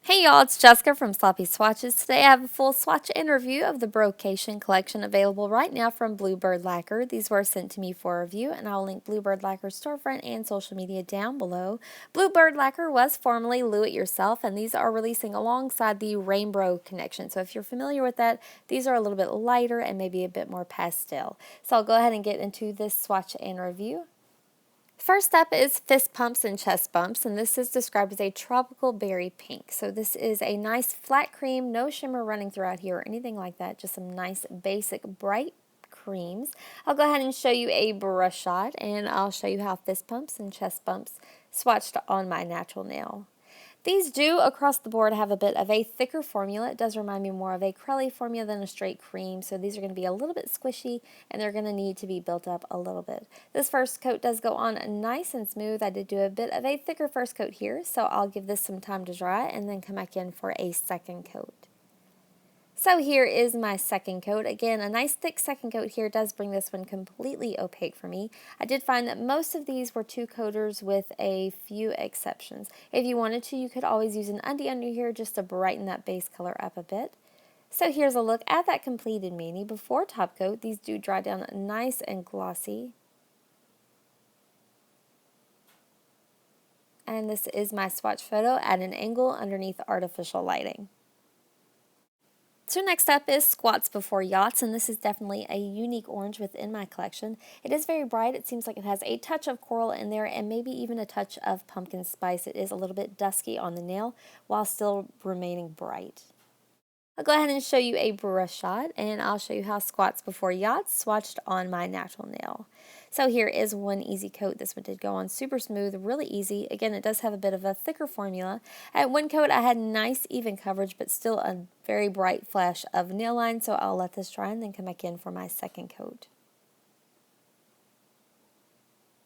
Hey y'all, it's Jessica from Sloppy Swatches. Today I have a full swatch and review of the Brocation collection available right now from Bluebird Lacquer. These were sent to me for review, and I'll link Bluebird Lacquer's storefront and social media down below. Bluebird Lacquer was formerly Lou It Yourself, and these are releasing alongside the Rainbow Connection. So if you're familiar with that, these are a little bit lighter and maybe a bit more pastel. So I'll go ahead and get into this swatch and review. First up is Fist Pumps and Chest Bumps, and this is described as a tropical berry pink. So this is a nice flat cream, no shimmer running throughout here or anything like that, just some nice basic bright creams. I'll go ahead and show you a brush shot, and I'll show you how Fist Pumps and Chest Bumps swatched on my natural nail. These do, across the board, have a bit of a thicker formula. It does remind me more of a crelly formula than a straight cream, so these are going to be a little bit squishy, and they're going to need to be built up a little bit. This first coat does go on nice and smooth. I did do a bit of a thicker first coat here, so I'll give this some time to dry and then come back in for a second coat. So here is my second coat. Again, a nice thick second coat here does bring this one completely opaque for me. I did find that most of these were two coaters with a few exceptions. If you wanted to, you could always use an undie under here just to brighten that base color up a bit. So here's a look at that completed mani. Before top coat, these do dry down nice and glossy. And this is my swatch photo at an angle underneath artificial lighting. So next up is Squats Before Yachts, and this is definitely a unique orange within my collection. It is very bright. It seems like it has a touch of coral in there and maybe even a touch of pumpkin spice. It is a little bit dusky on the nail while still remaining bright. I'll go ahead and show you a brush shot, and I'll show you how Squats Before Yachts swatched on my natural nail. So here is one easy coat. This one did go on super smooth, really easy. Again, it does have a bit of a thicker formula. At one coat, I had nice even coverage, but still a very bright flash of nail line, so I'll let this dry and then come back in for my second coat.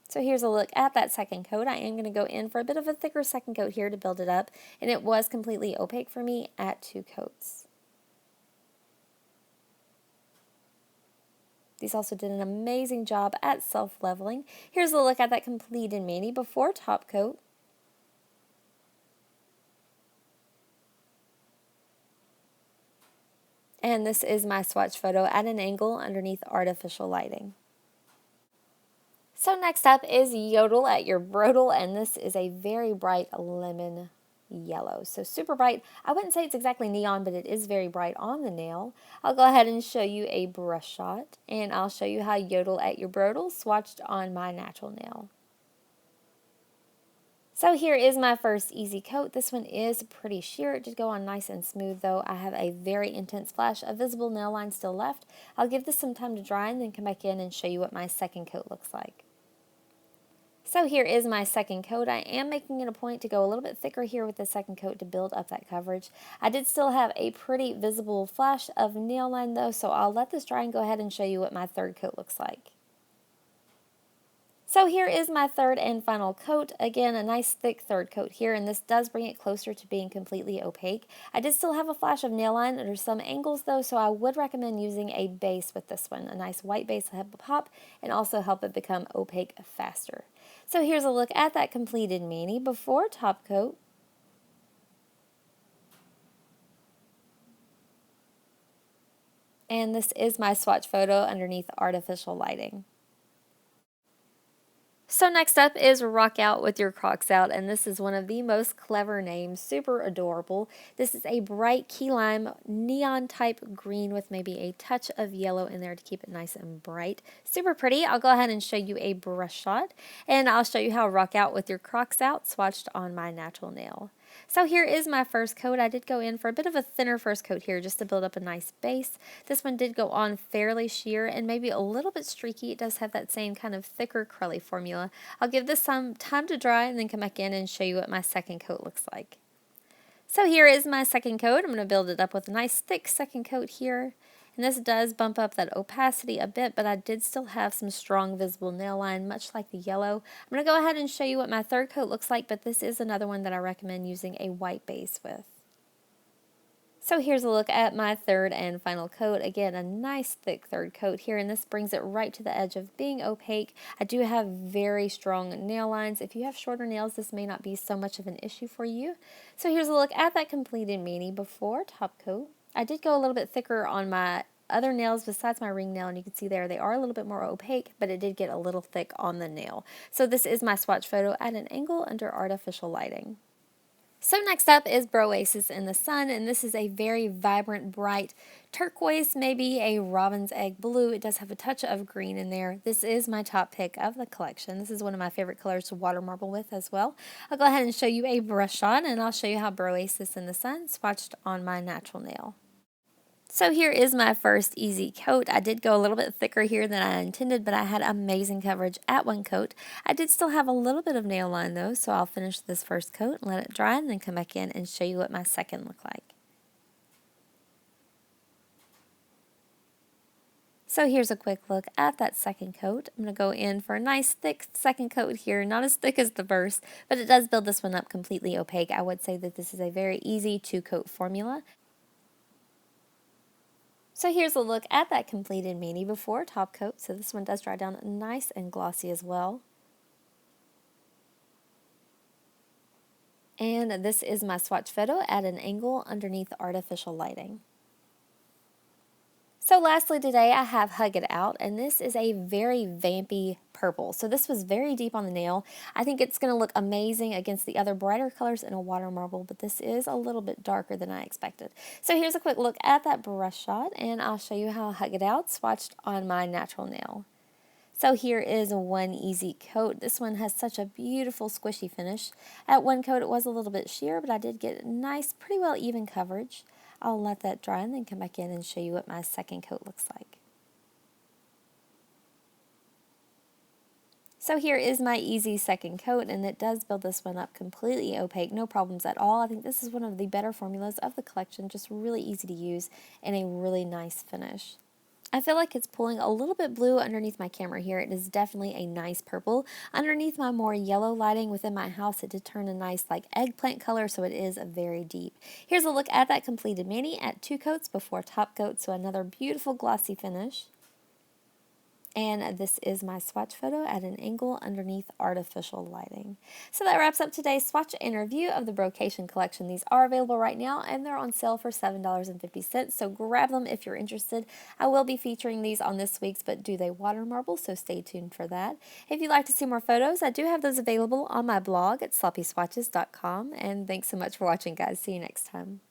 So here's a look at that second coat. I am going to go in for a bit of a thicker second coat here to build it up, and it was completely opaque for me at two coats. These also did an amazing job at self-leveling. Here's a look at that completed mani before top coat. And this is my swatch photo at an angle underneath artificial lighting. So next up is Yodel at Your Brodel, and this is a very bright lemon yellow. So super bright. I wouldn't say it's exactly neon, but it is very bright on the nail. I'll go ahead and show you a brush shot, and I'll show you how Yodel at Your Brodel swatched on my natural nail. So here is my first easy coat. This one is pretty sheer. It did go on nice and smooth, though. I have a very intense flash of visible nail line still left. I'll give this some time to dry and then come back in and show you what my second coat looks like. So here is my second coat. I am making it a point to go a little bit thicker here with the second coat to build up that coverage. I did still have a pretty visible flash of nail line though, so I'll let this dry and go ahead and show you what my third coat looks like. So here is my third and final coat. Again, a nice thick third coat here, and this does bring it closer to being completely opaque. I did still have a flash of nail line under some angles though, so I would recommend using a base with this one. A nice white base to help it pop and also help it become opaque faster. So here's a look at that completed mani before top coat. And this is my swatch photo underneath artificial lighting. So next up is Rock Out with Your Crocs Out, and this is one of the most clever names, super adorable. This is a bright key lime neon type green with maybe a touch of yellow in there to keep it nice and bright. Super pretty. I'll go ahead and show you a brush shot, and I'll show you how Rock Out with Your Crocs Out swatched on my natural nail. So here is my first coat. I did go in for a bit of a thinner first coat here just to build up a nice base. This one did go on fairly sheer and maybe a little bit streaky. It does have that same kind of thicker curly formula. I'll give this some time to dry and then come back in and show you what my second coat looks like. So here is my second coat. I'm going to build it up with a nice thick second coat here. And this does bump up that opacity a bit, but I did still have some strong visible nail line, much like the yellow. I'm going to go ahead and show you what my third coat looks like, but this is another one that I recommend using a white base with. So here's a look at my third and final coat. Again, a nice thick third coat here, and this brings it right to the edge of being opaque. I do have very strong nail lines. If you have shorter nails, this may not be so much of an issue for you. So here's a look at that completed mani before top coat. I did go a little bit thicker on my other nails besides my ring nail, and you can see there they are a little bit more opaque, but it did get a little thick on the nail. So this is my swatch photo at an angle under artificial lighting. So next up is Broasis in the Sun, and this is a very vibrant, bright turquoise, maybe a robin's egg blue. It does have a touch of green in there. This is my top pick of the collection. This is one of my favorite colors to water marble with as well. I'll go ahead and show you a brush shot, and I'll show you how Broasis in the Sun swatched on my natural nail. So here is my first easy coat. I did go a little bit thicker here than I intended, but I had amazing coverage at one coat. I did still have a little bit of nail line though, so I'll finish this first coat and let it dry and then come back in and show you what my second looked like. So here's a quick look at that second coat. I'm going to go in for a nice thick second coat here, not as thick as the first, but it does build this one up completely opaque. I would say that this is a very easy two-coat formula. So here's a look at that completed mani before top coat. So this one does dry down nice and glossy as well. And this is my swatch photo at an angle underneath artificial lighting. So lastly today I have Hug It Out, and this is a very vampy purple. So this was very deep on the nail. I think it's going to look amazing against the other brighter colors in a water marble, but this is a little bit darker than I expected. So here's a quick look at that brush shot, and I'll show you how Hug It Out swatched on my natural nail. So here is one easy coat. This one has such a beautiful squishy finish. At one coat it was a little bit sheer, but I did get nice, pretty well even coverage. I'll let that dry and then come back in and show you what my second coat looks like. So here is my easy second coat, and it does build this one up completely opaque, no problems at all. I think this is one of the better formulas of the collection, just really easy to use and a really nice finish. I feel like it's pulling a little bit blue underneath my camera here. It is definitely a nice purple. Underneath my more yellow lighting within my house, it did turn a nice like eggplant color, so it is very deep. Here's a look at that completed mani at two coats before top coat, so another beautiful glossy finish. And this is my swatch photo at an angle underneath artificial lighting. So that wraps up today's swatch and review of the Brocation collection. These are available right now, and they're on sale for $7.50, so grab them if you're interested. I will be featuring these on this week's But Do They Water Marble, so stay tuned for that. If you'd like to see more photos, I do have those available on my blog at sloppyswatches.com, and thanks so much for watching, guys. See you next time.